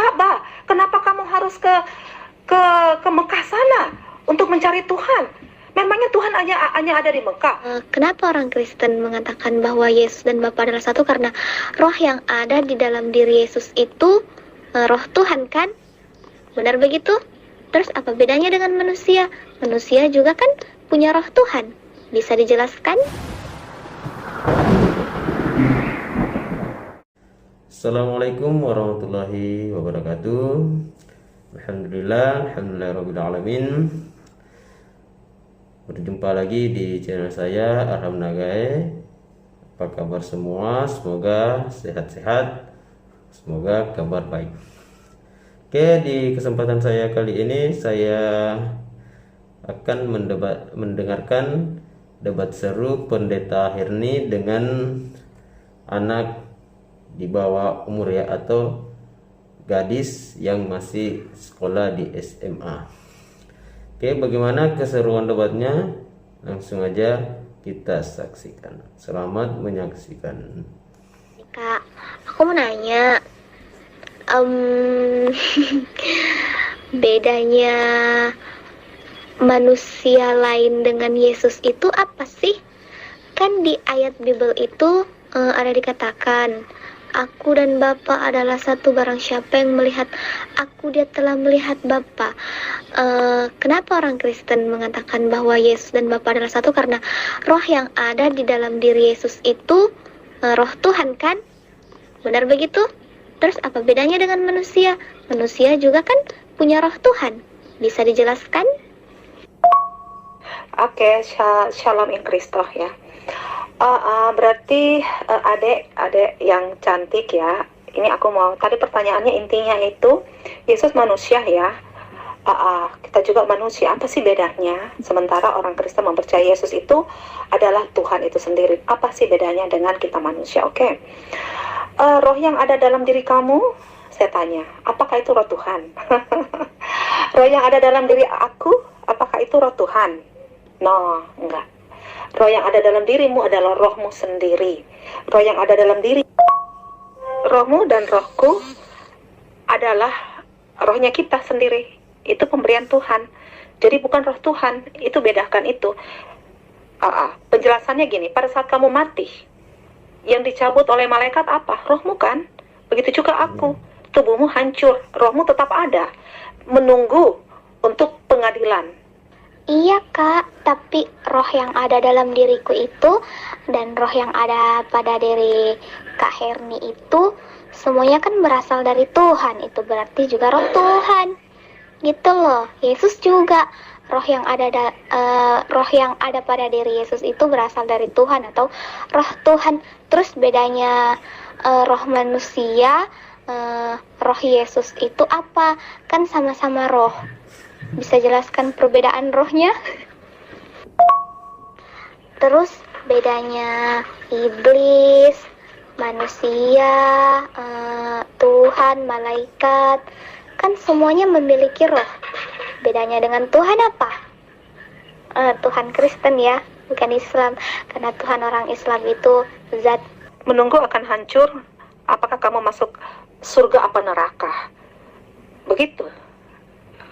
Ka'bah? Kenapa kamu harus ke Mekah sana untuk mencari Tuhan? Memangnya Tuhan hanya ada di Mekah? Kenapa orang Kristen mengatakan bahwa Yesus dan Bapa adalah satu? Karena roh yang ada di dalam diri Yesus itu roh Tuhan kan? Benar begitu? Terus apa bedanya dengan manusia? Manusia juga kan punya roh Tuhan. Bisa dijelaskan? Assalamualaikum warahmatullahi wabarakatuh. Alhamdulillah rabbil alamin. Berjumpa lagi di channel saya Arham Nagai. Apa kabar semua? Semoga sehat-sehat. Semoga kabar baik. Oke, di kesempatan saya kali ini saya akan mendengarkan debat seru Pendeta Herni dengan anak di bawah umur ya, atau gadis yang masih sekolah di SMA. Oke, bagaimana keseruan debatnya? Langsung aja kita saksikan. Selamat menyaksikan. Kak, aku mau nanya, bedanya manusia lain dengan Yesus itu apa sih? Kan di ayat Bible itu ada dikatakan, aku dan Bapa adalah satu, barang siapa yang melihat aku, dia telah melihat Bapa. Kenapa orang Kristen mengatakan bahwa Yesus dan Bapa adalah satu? Karena roh yang ada di dalam diri Yesus itu roh Tuhan kan? Benar begitu? Terus apa bedanya dengan manusia? Manusia juga kan punya roh Tuhan. Bisa dijelaskan? Oke, shalom in Kristus ya. Berarti adik yang cantik ya. Ini aku mau, tadi pertanyaannya intinya itu Yesus manusia ya. Kita juga manusia, apa sih bedanya? Sementara orang Kristen mempercayai Yesus itu adalah Tuhan itu sendiri. Apa sih bedanya dengan kita manusia? Oke. Roh yang ada dalam diri kamu, saya tanya, apakah itu roh Tuhan? Roh yang ada dalam diri aku, apakah itu roh Tuhan? No, enggak. Roh yang ada dalam dirimu adalah rohmu sendiri. Roh yang ada dalam diri, rohmu dan rohku adalah rohnya kita sendiri. Itu pemberian Tuhan. Jadi bukan roh Tuhan, itu bedakan itu. Penjelasannya gini, pada saat kamu mati, yang dicabut oleh malaikat apa? Rohmu kan? Begitu juga aku. Tubuhmu hancur, rohmu tetap ada, menunggu untuk pengadilan. Iya Kak, tapi roh yang ada dalam diriku itu dan roh yang ada pada diri Kak Herni itu semuanya kan berasal dari Tuhan. Itu berarti juga roh Tuhan. Gitu loh. Yesus juga roh yang ada pada diri Yesus itu berasal dari Tuhan atau roh Tuhan. Terus bedanya roh manusia, roh Yesus itu apa? Kan sama-sama roh. Bisa jelaskan perbedaan rohnya? Terus bedanya iblis, manusia, Tuhan, malaikat, kan semuanya memiliki roh. Bedanya dengan Tuhan apa? Tuhan Kristen ya, bukan Islam. Karena Tuhan orang Islam itu zat. Menunggu akan hancur, apakah kamu masuk surga apa neraka? Begitu.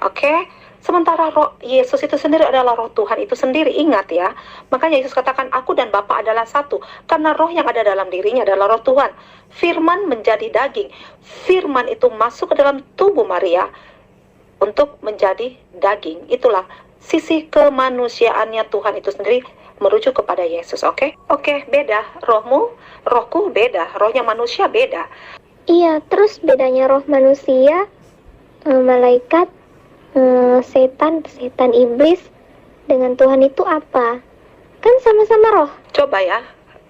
Oke? Sementara roh Yesus itu sendiri adalah roh Tuhan itu sendiri. Ingat ya, makanya Yesus katakan aku dan Bapa adalah satu. Karena roh yang ada dalam dirinya adalah roh Tuhan. Firman menjadi daging. Firman itu masuk ke dalam tubuh Maria untuk menjadi daging. Itulah sisi kemanusiaannya Tuhan itu sendiri merujuk kepada Yesus. Oke, beda. Rohku beda. Rohnya manusia beda. Iya, terus bedanya roh manusia, malaikat, setan iblis dengan Tuhan itu apa? Kan sama-sama roh. Coba ya,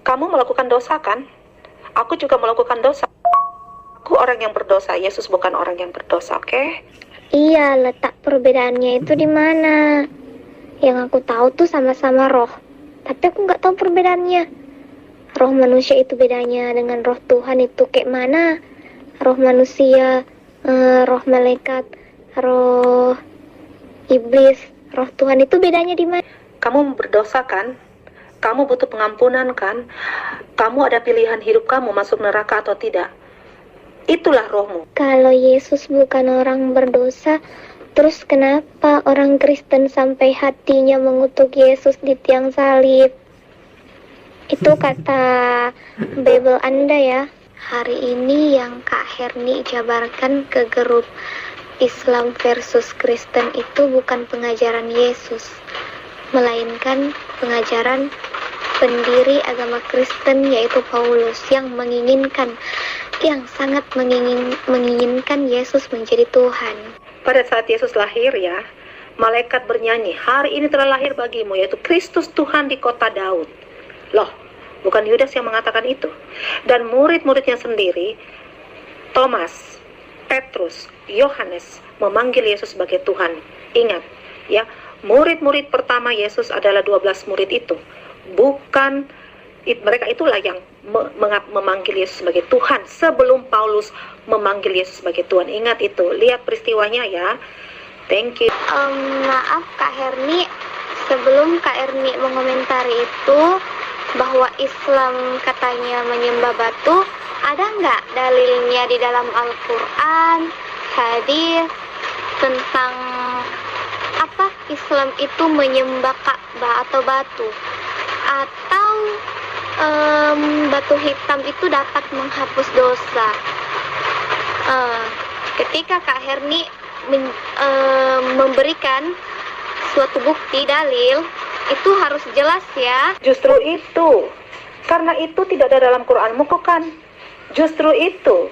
kamu melakukan dosa kan? Aku juga melakukan dosa. Aku orang yang berdosa, Yesus bukan orang yang berdosa, oke? Iya, letak perbedaannya itu di mana? Yang aku tahu tuh sama-sama roh, tapi aku nggak tahu perbedaannya. Roh manusia itu bedanya dengan roh Tuhan itu kayak mana? Roh manusia, roh malaikat, roh iblis, roh Tuhan itu bedanya di mana? Kamu berdosa kan? Kamu butuh pengampunan kan? Kamu ada pilihan hidup kamu masuk neraka atau tidak? Itulah rohmu. Kalau Yesus bukan orang berdosa, terus kenapa orang Kristen sampai hatinya mengutuk Yesus di tiang salib? Itu kata Bible Anda ya. Hari ini yang Kak Herni jabarkan ke grup Islam versus Kristen itu bukan pengajaran Yesus, melainkan pengajaran pendiri agama Kristen yaitu Paulus yang sangat menginginkan Yesus menjadi Tuhan. Pada saat Yesus lahir ya, malaikat bernyanyi, hari ini telah lahir bagimu yaitu Kristus Tuhan di kota Daud. Loh, bukan Yudas yang mengatakan itu. Dan murid-muridnya sendiri, Thomas, Petrus, Yohanes memanggil Yesus sebagai Tuhan. Ingat ya, murid-murid pertama Yesus adalah 12 murid itu. Bukan mereka itulah yang memanggil Yesus sebagai Tuhan sebelum Paulus memanggil Yesus sebagai Tuhan. Ingat itu, lihat peristiwanya ya. Thank you. Maaf Kak Herni, sebelum Kak Herni mengomentari itu bahwa Islam katanya menyembah batu, ada nggak dalilnya di dalam Al-Quran, hadis tentang apa Islam itu menyembah Ka'bah atau batu, atau batu hitam itu dapat menghapus dosa? Ketika Kak Herni memberikan suatu bukti dalil, itu harus jelas ya. Justru itu, karena itu tidak ada dalam Quranmu kok kan. Justru itu,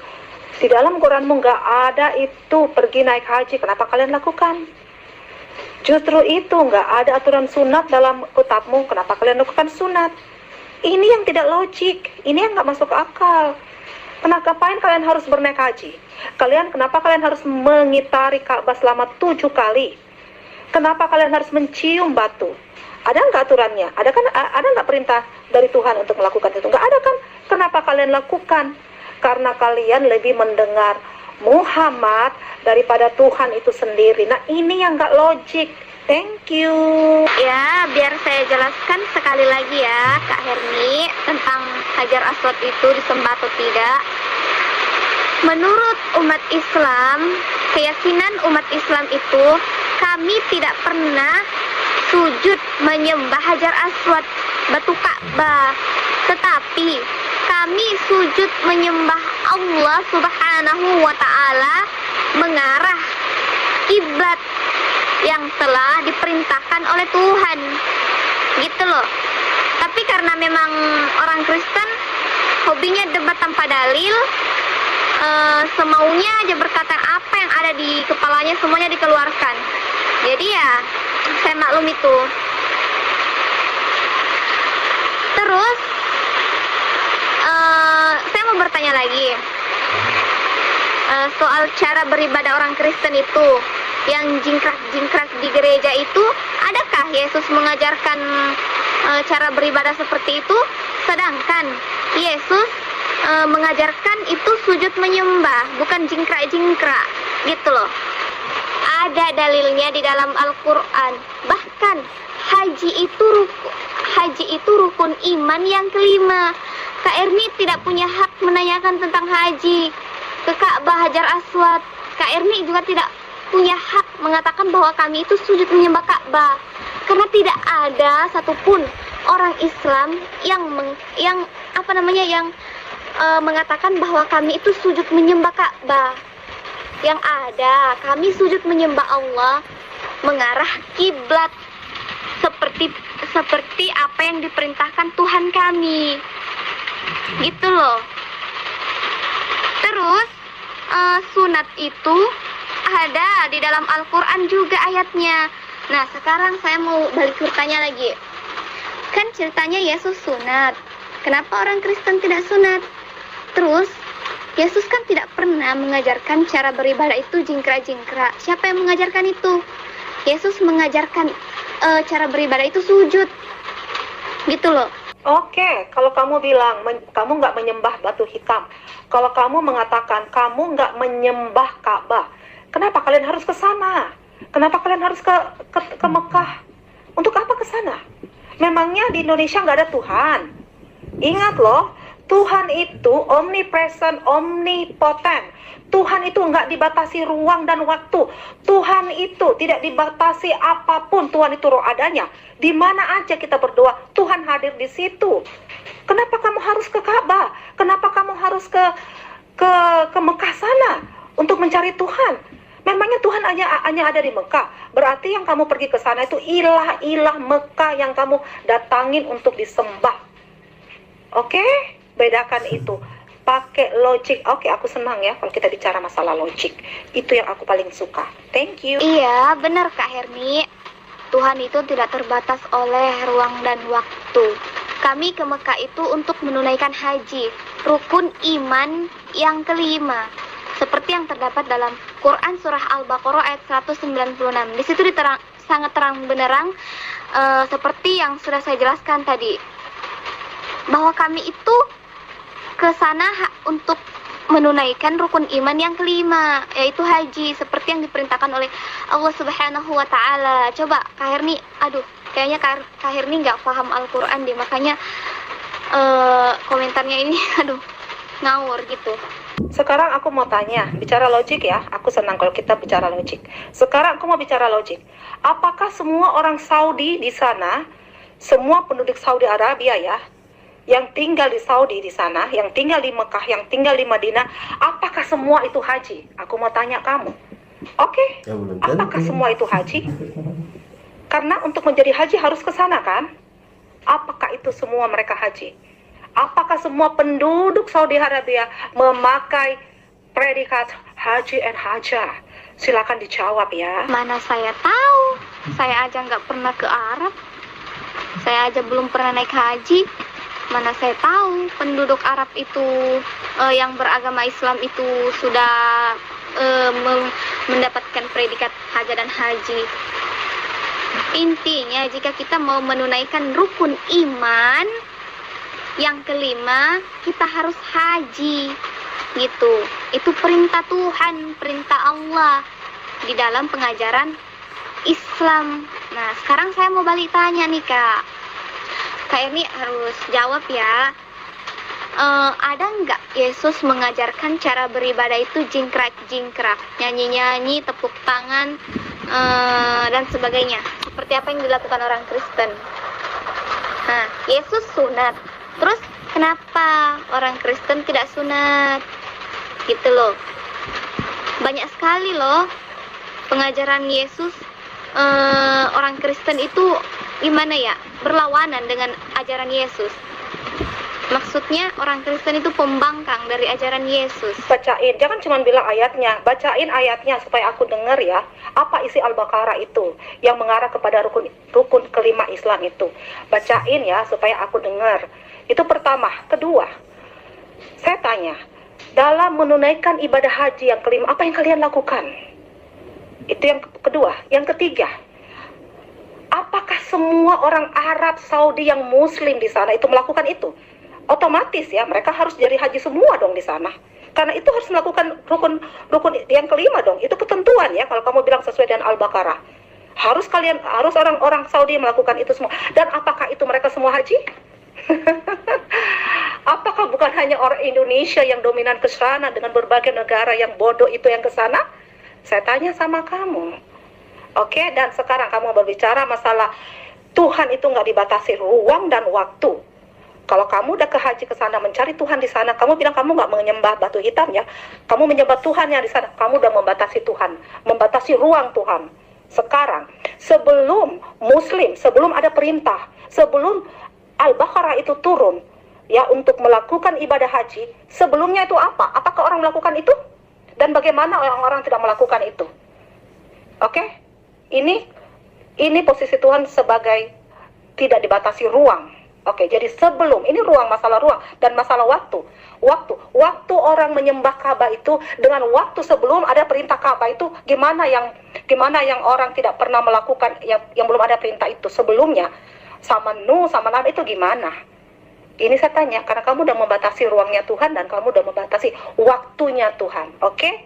di dalam Quranmu nggak ada itu pergi naik haji, kenapa kalian lakukan? Justru itu, nggak ada aturan sunat dalam kitabmu, kenapa kalian lakukan sunat? Ini yang tidak logik, ini yang nggak masuk akal. Kenapa kalian harus bernaik haji? Kenapa kalian harus mengitari Ka'bah selama 7 kali? Kenapa kalian harus mencium batu? Ada nggak aturannya? Ada nggak perintah dari Tuhan untuk melakukan itu? Nggak ada kan? Kenapa kalian lakukan? Karena kalian lebih mendengar Muhammad daripada Tuhan itu sendiri. Nah, ini yang nggak logik. Thank you. Ya, biar saya jelaskan sekali lagi ya Kak Herni tentang Hajar Aswad itu disembah atau tidak. Menurut umat Islam, keyakinan umat Islam itu, kami tidak pernah sujud menyembah Hajar Aswad, batu Ka'bah, tetapi kami sujud menyembah Allah Subhanahu wa Ta'ala mengarah kiblat yang telah diperintahkan oleh Tuhan, gitu loh. Tapi karena memang orang Kristen hobinya debat tanpa dalil, semaunya aja berkata apa yang ada di kepalanya semuanya dikeluarkan. Jadi ya saya maklum itu. Terus saya mau bertanya lagi soal cara beribadah orang Kristen itu yang jingkrak-jingkrak di gereja itu. Adakah Yesus mengajarkan cara beribadah seperti itu? Sedangkan Yesus mengajarkan itu sujud menyembah, bukan jingkrak-jingkrak, gitu loh. Ada dalilnya di dalam Al-Quran. Bahkan haji itu rukun iman yang kelima. Kak Erni tidak punya hak menanyakan tentang haji ke Ka'bah Hajar Aswad. Kak Erni juga tidak punya hak mengatakan bahwa kami itu sujud menyembah Ka'bah, karena tidak ada satupun orang Islam yang mengatakan bahwa kami itu sujud menyembah Ka'bah. Yang ada, kami sujud menyembah Allah mengarah kiblat seperti apa yang diperintahkan Tuhan kami, gitu loh. Terus sunat itu ada di dalam Al-Quran juga ayatnya. Nah, sekarang saya mau balik bertanya lagi. Kan ceritanya Yesus sunat, kenapa orang Kristen tidak sunat? Terus Yesus kan tidak pernah mengajarkan cara beribadah itu jingkrak-jingkrak. Siapa yang mengajarkan itu? Yesus mengajarkan cara beribadah itu sujud, gitu loh. Oke, kalau kamu bilang kamu nggak menyembah batu hitam, kalau kamu mengatakan kamu nggak menyembah Ka'bah, kenapa kalian harus ke sana? Kenapa kalian harus ke Mekah? Untuk apa ke sana? Memangnya di Indonesia nggak ada Tuhan? Ingat loh, Tuhan itu omnipresent, omnipotent. Tuhan itu nggak dibatasi ruang dan waktu. Tuhan itu tidak dibatasi apapun. Tuhan itu roh adanya. Di mana aja kita berdoa, Tuhan hadir di situ. Kenapa kamu harus ke Ka'bah? Kenapa kamu harus ke Mekah sana untuk mencari Tuhan? Memangnya Tuhan hanya ada di Mekah? Berarti yang kamu pergi ke sana itu ilah-ilah Mekah yang kamu datangin untuk disembah. Oke? Bedakan itu. Pakai logik. Oke, aku senang ya kalau kita bicara masalah logik. Itu yang aku paling suka. Thank you. Iya, benar Kak Herni. Tuhan itu tidak terbatas oleh ruang dan waktu. Kami ke Mekah itu untuk menunaikan haji, rukun iman yang kelima. Seperti yang terdapat dalam Quran Surah Al-Baqarah ayat 196. Di situ sangat terang benderang seperti yang sudah saya jelaskan tadi. Bahwa kami itu ke sana untuk menunaikan rukun iman yang kelima, yaitu haji, seperti yang diperintahkan oleh Allah Subhanahu wa Ta'ala. Coba Kak Herni, kayaknya Kak Herni nggak paham Al-Quran deh, makanya komentarnya ini ngawur gitu. Sekarang aku mau tanya, bicara logik ya. Aku senang kalau kita bicara logik. Sekarang aku mau bicara logik. Apakah semua orang Saudi di sana, semua penduduk Saudi Arabia ya, yang tinggal di Saudi di sana, yang tinggal di Mekah, yang tinggal di Madinah, apakah semua itu haji? Aku mau tanya kamu. Oke? Apakah semua itu haji? Karena untuk menjadi haji harus ke sana kan? Apakah itu semua mereka haji? Apakah semua penduduk Saudi Arabia memakai predikat haji and hajah? Silakan dijawab ya. Mana saya tahu? Saya aja nggak pernah ke Arab. Saya aja belum pernah naik haji. Mana saya tahu penduduk Arab itu yang beragama Islam itu sudah mendapatkan predikat hajah dan haji. Intinya jika kita mau menunaikan rukun iman yang kelima, kita harus haji gitu. Itu perintah Tuhan, perintah Allah di dalam pengajaran Islam. Nah, sekarang saya mau balik tanya nih Kak. Kak Erni harus jawab ya. Ada nggak Yesus mengajarkan cara beribadah itu jingkrak-jingkrak, nyanyi-nyanyi, tepuk tangan, dan sebagainya, seperti apa yang dilakukan orang Kristen? Nah, Yesus sunat. Terus kenapa orang Kristen tidak sunat? Gitu loh. Banyak sekali loh pengajaran Yesus. Orang Kristen itu gimana ya, berlawanan dengan ajaran Yesus. Maksudnya orang Kristen itu pembangkang dari ajaran Yesus. Bacain, jangan cuma bilang ayatnya, bacain ayatnya supaya aku dengar ya. Apa isi Al-Baqarah itu yang mengarah kepada rukun kelima Islam itu? Bacain ya supaya aku dengar. Itu pertama. Kedua, saya tanya, dalam menunaikan ibadah haji yang kelima, apa yang kalian lakukan? Itu yang kedua. Yang ketiga, apakah semua orang Arab Saudi yang Muslim di sana itu melakukan itu? Otomatis ya, mereka harus jadi haji semua dong di sana. Karena itu harus melakukan rukun yang kelima dong. Itu ketentuan ya, kalau kamu bilang sesuai dengan Al-Baqarah. Harus orang-orang Saudi melakukan itu semua. Dan apakah itu mereka semua haji? Apakah bukan hanya orang Indonesia yang dominan ke sana dengan berbagai negara yang bodoh itu yang ke sana? Saya tanya sama kamu. Oke, dan sekarang kamu berbicara masalah Tuhan itu nggak dibatasi ruang dan waktu. Kalau kamu udah ke haji ke sana, mencari Tuhan di sana, kamu bilang kamu nggak menyembah batu hitam ya, kamu menyembah Tuhan yang di sana, kamu udah membatasi Tuhan, membatasi ruang Tuhan. Sekarang, sebelum Muslim, sebelum ada perintah, sebelum Al-Baqarah itu turun, ya untuk melakukan ibadah haji, sebelumnya itu apa? Apakah orang melakukan itu? Dan bagaimana orang-orang tidak melakukan itu? Oke? Ini posisi Tuhan sebagai tidak dibatasi ruang. Oke, jadi sebelum, ini ruang, masalah ruang dan masalah waktu. Waktu orang menyembah Ka'bah itu dengan waktu sebelum ada perintah Ka'bah itu gimana yang orang tidak pernah melakukan yang belum ada perintah itu sebelumnya, sama Nuh, sama Nabi itu gimana? Ini saya tanya karena kamu udah membatasi ruangnya Tuhan dan kamu udah membatasi waktunya Tuhan. Oke?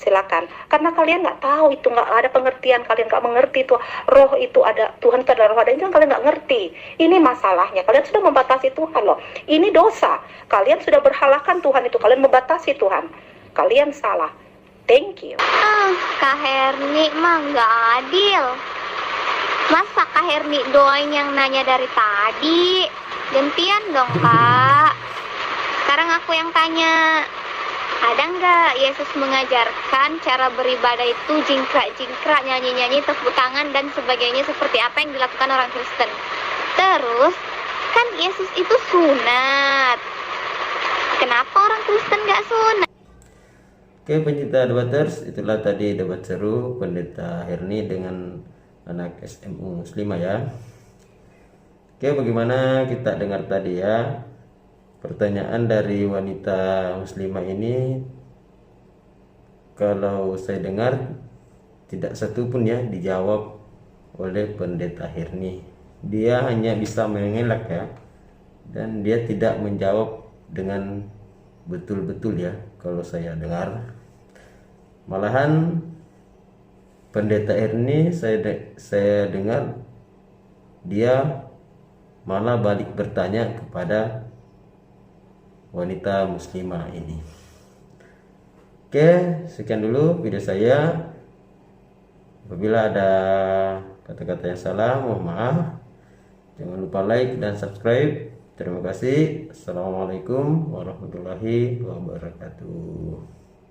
silakan. Karena kalian nggak tahu itu, nggak ada pengertian, kalian nggak mengerti itu roh itu ada, Tuhan itu adalah roh ada, itu kalian nggak ngerti. Ini masalahnya, kalian sudah membatasi Tuhan loh. Ini dosa, kalian sudah berhalakan Tuhan itu, kalian membatasi Tuhan, kalian salah. Thank you. Kak Herni mah nggak adil. Masa Kak Herni doain yang nanya dari tadi? Gantian dong Kak. Sekarang aku yang tanya. Ada nggak Yesus mengajarkan cara beribadah itu jingkrak-jingkrak, nyanyi-nyanyi, tepuk tangan dan sebagainya seperti apa yang dilakukan orang Kristen? Terus kan Yesus itu sunat. Kenapa orang Kristen nggak sunat? Oke pencinta debaters, itulah tadi debat seru Pendeta Herni dengan anak SMU Muslimah ya. Oke, bagaimana kita dengar tadi ya pertanyaan dari wanita Muslimah ini. Kalau saya dengar tidak satu pun ya dijawab oleh Pendeta Herni. Dia hanya bisa mengelak ya, dan dia tidak menjawab dengan betul-betul ya kalau saya dengar. Malahan Pendeta Herni saya dengar dia malah balik bertanya kepada wanita muslimah ini. Oke, sekian dulu video saya. Apabila ada kata-kata yang salah, mohon maaf. Jangan lupa like dan subscribe. Terima kasih. Assalamualaikum warahmatullahi wabarakatuh.